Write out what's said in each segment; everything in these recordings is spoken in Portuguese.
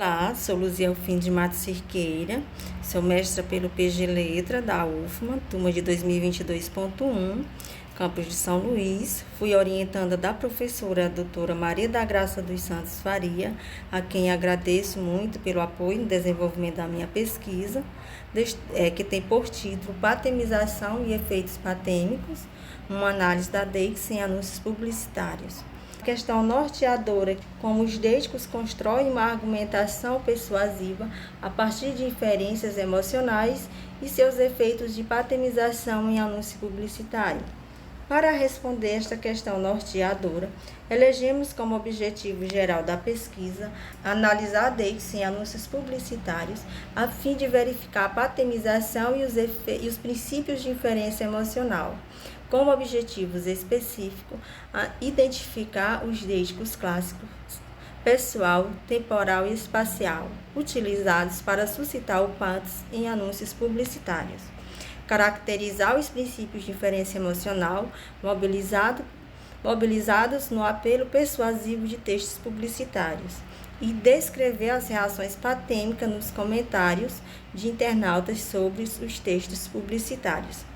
Olá, sou Luzia Alfim de Matos Cirqueira, sou mestra pelo PG Letra da UFMA, turma de 2022.1, campus de São Luís. Fui orientanda da professora a doutora Maria da Graça dos Santos Faria, a quem agradeço muito pelo apoio no desenvolvimento da minha pesquisa, que tem por título Patemização e Efeitos Patêmicos, uma análise da DEIC em anúncios publicitários. Questão norteadora, como os deicos constroem uma argumentação persuasiva a partir de inferências emocionais e seus efeitos de patemização em anúncio publicitário. Para responder esta questão norteadora, elegemos como objetivo geral da pesquisa analisar DEICs em anúncios publicitários, a fim de verificar a patemização e os princípios de inferência emocional. Como objetivos específicos, identificar os DEICs clássicos, pessoal, temporal e espacial, utilizados para suscitar o patos em anúncios publicitários. Caracterizar os princípios de inferência emocional mobilizados no apelo persuasivo de textos publicitários e descrever as reações patêmicas nos comentários de internautas sobre os textos publicitários.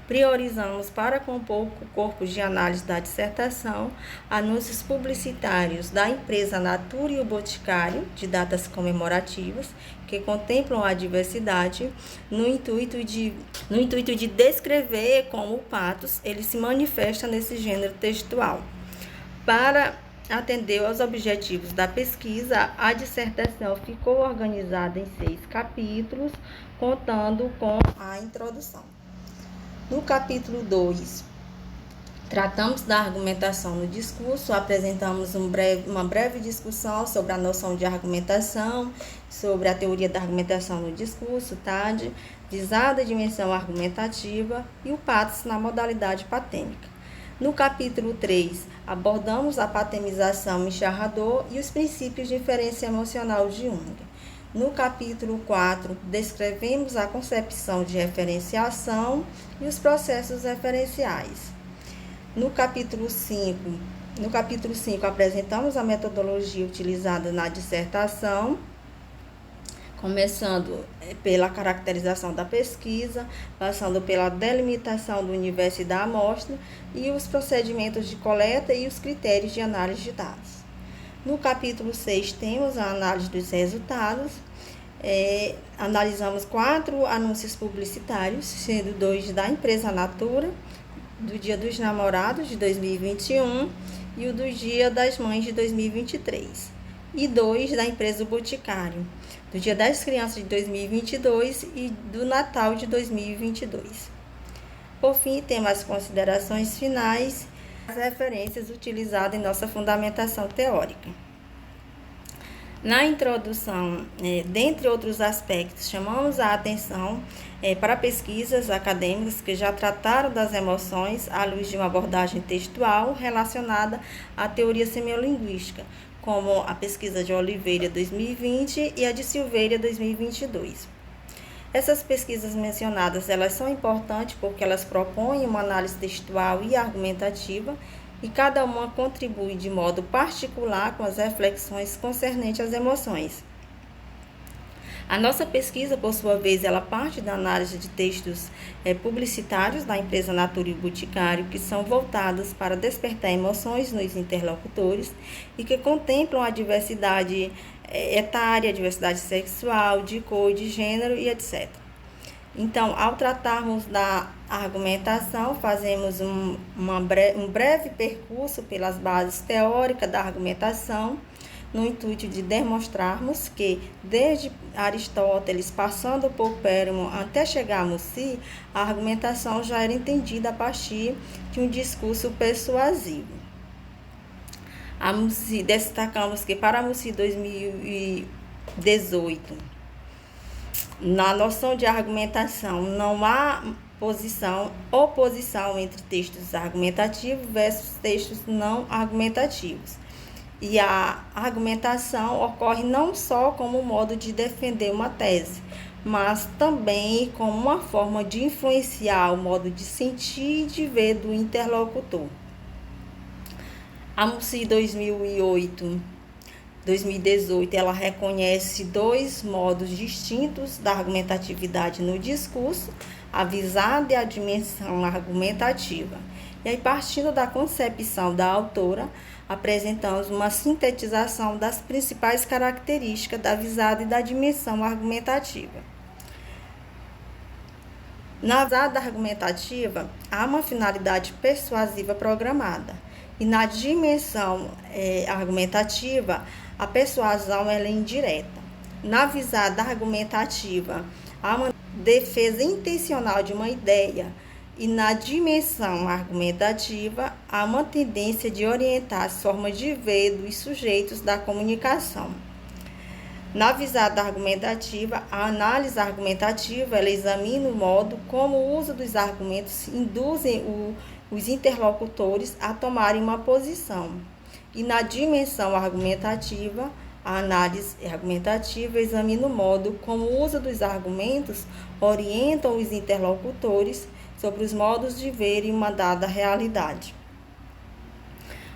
Priorizamos para compor o corpo de análise da dissertação anúncios publicitários da empresa Natura e o Boticário, de datas comemorativas, que contemplam a diversidade, no intuito de descrever como o patos ele se manifesta nesse gênero textual. Para atender aos objetivos da pesquisa, a dissertação ficou organizada em 6 capítulos, contando com a introdução. No capítulo 2, tratamos da argumentação no discurso, apresentamos uma breve discussão sobre a noção de argumentação, sobre a teoria da argumentação no discurso, TAD, visada a dimensão argumentativa e o patos na modalidade patêmica. No capítulo 3, abordamos a patemização em Charrador e os princípios de inferência emocional de Jung. No capítulo 4, descrevemos a concepção de referenciação e os processos referenciais. No capítulo 5, apresentamos a metodologia utilizada na dissertação, começando pela caracterização da pesquisa, passando pela delimitação do universo e da amostra e os procedimentos de coleta e os critérios de análise de dados. No capítulo 6, temos a análise dos resultados. Analisamos 4 anúncios publicitários, sendo 2 da empresa Natura, do Dia dos Namorados de 2021 e o do Dia das Mães de 2023, e 2 da empresa Boticário, do Dia das Crianças de 2022 e do Natal de 2022. Por fim, temos as considerações finais, as referências utilizadas em nossa fundamentação teórica. Na introdução, dentre outros aspectos, chamamos a atenção para pesquisas acadêmicas que já trataram das emoções à luz de uma abordagem textual relacionada à teoria semiolinguística, como a pesquisa de Oliveira 2020 e a de Silveira 2022. Essas pesquisas mencionadas, elas são importantes porque elas propõem uma análise textual e argumentativa e cada uma contribui de modo particular com as reflexões concernentes às emoções. A nossa pesquisa, por sua vez, ela parte da análise de textos publicitários da empresa Natura e Boticário, que são voltados para despertar emoções nos interlocutores e que contemplam a diversidade etária, diversidade sexual, de cor, de gênero e etc. Então, ao tratarmos da argumentação, fazemos um breve percurso pelas bases teóricas da argumentação, no intuito de demonstrarmos que, desde Aristóteles, passando por Péramo até chegar a Musset, a argumentação já era entendida a partir de um discurso persuasivo. Destacamos que para Musset 2018, na noção de argumentação, não há oposição entre textos argumentativos versus textos não argumentativos. E a argumentação ocorre não só como modo de defender uma tese, mas também como uma forma de influenciar o modo de sentir e de ver do interlocutor. A Musset 2008 2018, ela reconhece 2 modos distintos da argumentatividade no discurso, a visada e a dimensão argumentativa. E aí, partindo da concepção da autora, apresentamos uma sintetização das principais características da visada e da dimensão argumentativa. Na visada argumentativa, há uma finalidade persuasiva programada. E na dimensão argumentativa, a persuasão ela é indireta. Na visada argumentativa, há uma defesa intencional de uma ideia. E na dimensão argumentativa, há uma tendência de orientar as formas de ver dos sujeitos da comunicação. Na visada argumentativa, a análise argumentativa ela examina o modo como o uso dos argumentos induzem os interlocutores a tomarem uma posição. E na dimensão argumentativa, a análise argumentativa examina o modo como o uso dos argumentos orientam os interlocutores sobre os modos de ver uma dada realidade.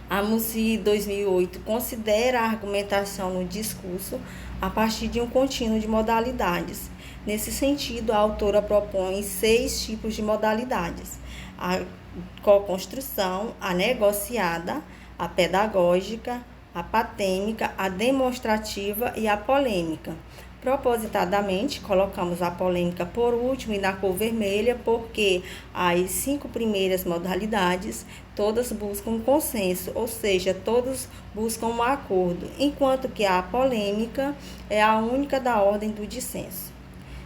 A MUSI 2008 considera a argumentação no discurso a partir de um contínuo de modalidades. Nesse sentido, a autora propõe 6 tipos de modalidades: a co-construção, a negociada, a pedagógica, a patêmica, a demonstrativa e a polêmica. Propositadamente, colocamos a polêmica por último e na cor vermelha, porque as 5 primeiras modalidades, todas buscam consenso, ou seja, todas buscam um acordo, enquanto que a polêmica é a única da ordem do dissenso.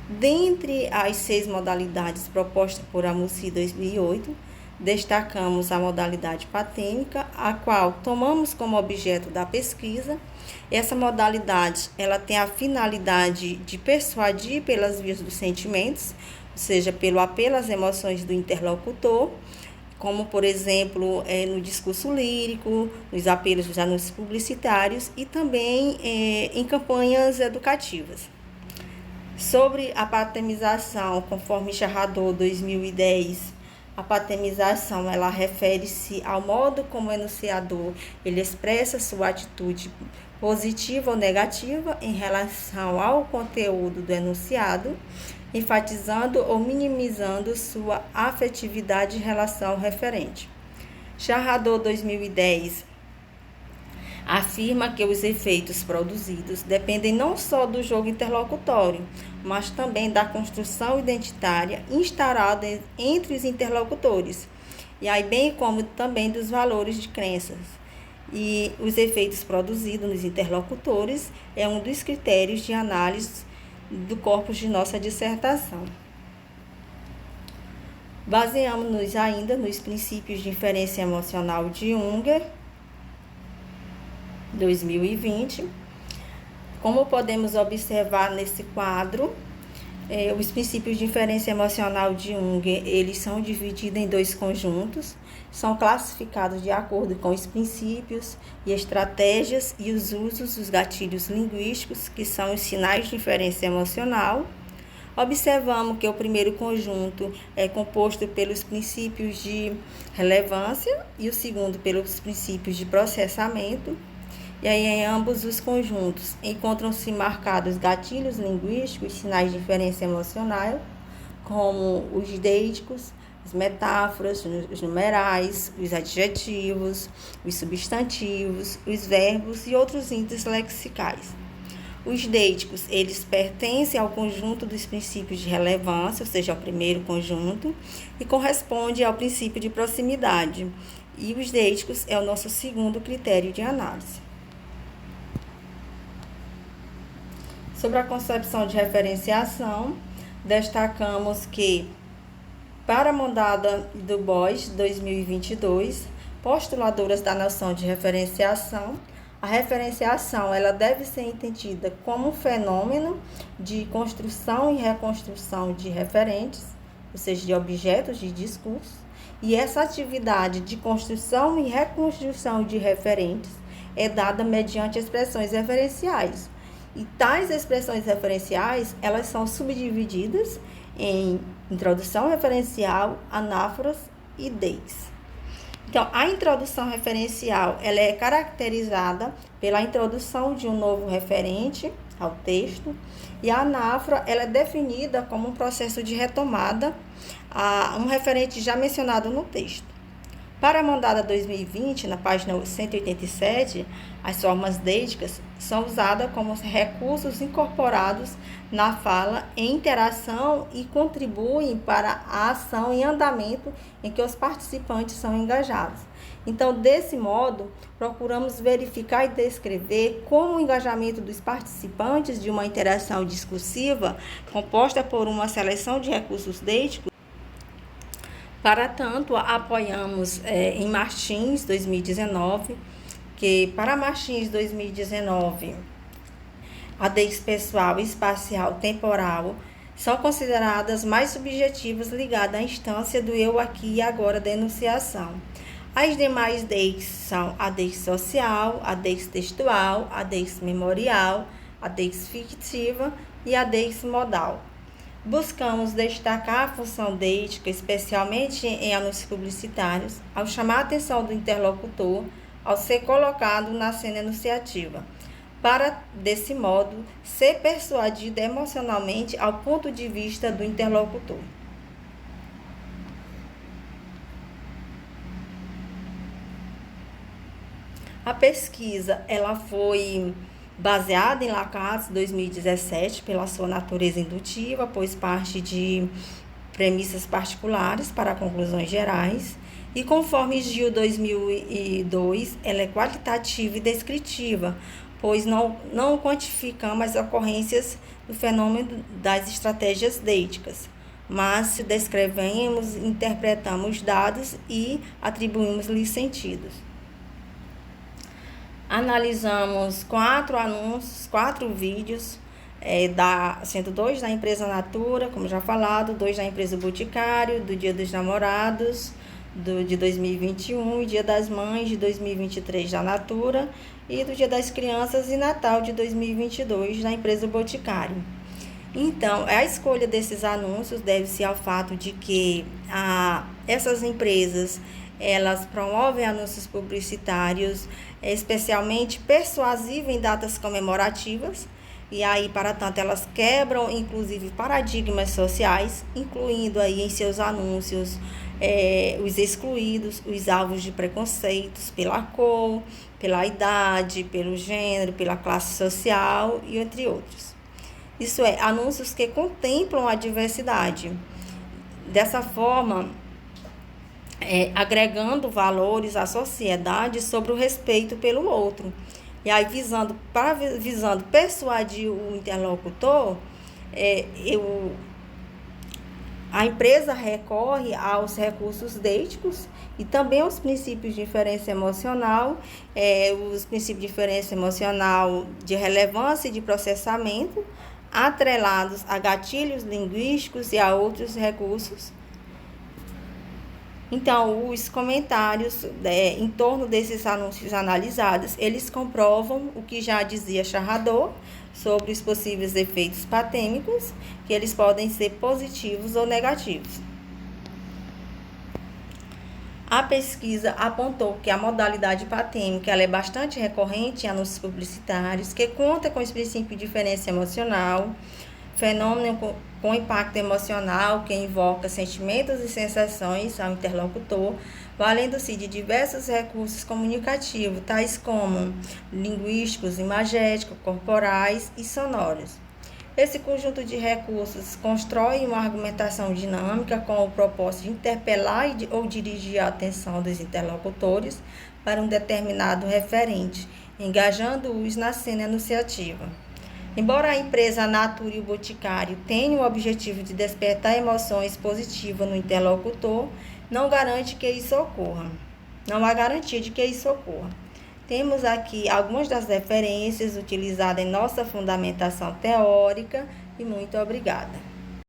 Dentre as 6 modalidades propostas por a MUSI 2008, destacamos a modalidade patêmica, a qual tomamos como objeto da pesquisa. Essa modalidade ela tem a finalidade de persuadir pelas vias dos sentimentos, ou seja, pelo apelo às emoções do interlocutor, como, por exemplo, no discurso lírico, nos apelos dos anúncios publicitários e também em campanhas educativas. Sobre a patemização, conforme Charradot 2010, a patemização ela refere-se ao modo como o enunciador ele expressa sua atitude positiva ou negativa em relação ao conteúdo do enunciado, enfatizando ou minimizando sua afetividade em relação ao referente. Charradot 2010 afirma que os efeitos produzidos dependem não só do jogo interlocutório, mas também da construção identitária instaurada entre os interlocutores, e aí bem como também dos valores de crenças. E os efeitos produzidos nos interlocutores é um dos critérios de análise do corpus de nossa dissertação. Baseamos-nos ainda nos princípios de inferência emocional de Unger, 2020. Como podemos observar nesse quadro, os princípios de inferência emocional de Unger, eles são divididos em 2 conjuntos, são classificados de acordo com os princípios e estratégias e os usos dos gatilhos linguísticos, que são os sinais de inferência emocional. Observamos que o primeiro conjunto é composto pelos princípios de relevância e o segundo pelos princípios de processamento. E aí, em ambos os conjuntos, encontram-se marcados gatilhos linguísticos, sinais de inferência emocional, como os deíticos, as metáforas, os numerais, os adjetivos, os substantivos, os verbos e outros índices lexicais. Os deíticos, eles pertencem ao conjunto dos princípios de relevância, ou seja, ao primeiro conjunto, e corresponde ao princípio de proximidade. E os deíticos é o nosso segundo critério de análise. Sobre a concepção de referenciação, destacamos que, para a Mondada e Du Bois, 2022, postuladoras da noção de referenciação, a referenciação ela deve ser entendida como um fenômeno de construção e reconstrução de referentes, ou seja, de objetos de discurso, e essa atividade de construção e reconstrução de referentes é dada mediante expressões referenciais. E tais expressões referenciais, elas são subdivididas em introdução referencial, anáforas e DEIs. Então, a introdução referencial, ela é caracterizada pela introdução de um novo referente ao texto, e a anáfora, ela é definida como um processo de retomada a um referente já mencionado no texto. Para a mandada 2020, na página 187, as formas deíticas são usadas como recursos incorporados na fala em interação e contribuem para a ação em andamento em que os participantes são engajados. Então, desse modo, procuramos verificar e descrever como o engajamento dos participantes de uma interação discursiva composta por uma seleção de recursos deíticos. Para tanto, apoiamos em Martins 2019, que para Martins 2019, a deítica pessoal, espacial, temporal são consideradas mais subjetivas ligadas à instância do eu aqui e agora da enunciação. As demais deíticas são a deítica social, a deítica textual, a deítica memorial, a deítica fictiva e a deítica modal. Buscamos destacar a função deítica, especialmente em anúncios publicitários, ao chamar a atenção do interlocutor ao ser colocado na cena enunciativa, para, desse modo, ser persuadido emocionalmente ao ponto de vista do interlocutor. A pesquisa, ela foi baseada em Lacaze 2017 pela sua natureza indutiva, pois parte de premissas particulares para conclusões gerais, e conforme Gil 2002, ela é qualitativa e descritiva, pois não quantificamos as ocorrências do fenômeno das estratégias deíticas, mas descrevemos, interpretamos dados e atribuímos-lhes sentidos. Analisamos 4 anúncios, 4 vídeos, sendo 2 da empresa Natura, como já falado, 2 da empresa Boticário, do Dia dos Namorados de 2021 e Dia das Mães de 2023 da Natura, e do Dia das Crianças e Natal de 2022 da empresa Boticário. Então, a escolha desses anúncios deve-se ao fato de que essas empresas, elas promovem anúncios publicitários especialmente persuasivos em datas comemorativas, e aí, para tanto, elas quebram, inclusive, paradigmas sociais, incluindo aí em seus anúncios os excluídos, os alvos de preconceitos pela cor, pela idade, pelo gênero, pela classe social e entre outros. Isso é, anúncios que contemplam a diversidade. Dessa forma, agregando valores à sociedade sobre o respeito pelo outro. E aí, visando persuadir o interlocutor, a empresa recorre aos recursos deíticos e também aos princípios de inferência emocional, os princípios de inferência emocional de relevância e de processamento, atrelados a gatilhos linguísticos e a outros recursos. Então, os comentários em torno desses anúncios analisados, eles comprovam o que já dizia Charradot sobre os possíveis efeitos patêmicos, que eles podem ser positivos ou negativos. A pesquisa apontou que a modalidade patêmica ela é bastante recorrente em anúncios publicitários, que conta com os princípios de inferência emocional, fenômeno com impacto emocional que invoca sentimentos e sensações ao interlocutor, valendo-se de diversos recursos comunicativos, tais como linguísticos, imagéticos, corporais e sonoros. Esse conjunto de recursos constrói uma argumentação dinâmica com o propósito de interpelar ou dirigir a atenção dos interlocutores para um determinado referente, engajando-os na cena enunciativa. Embora a empresa Natura e o Boticário tenham o objetivo de despertar emoções positivas no interlocutor, não garante que isso ocorra. Não há garantia de que isso ocorra. Temos aqui algumas das referências utilizadas em nossa fundamentação teórica e muito obrigada.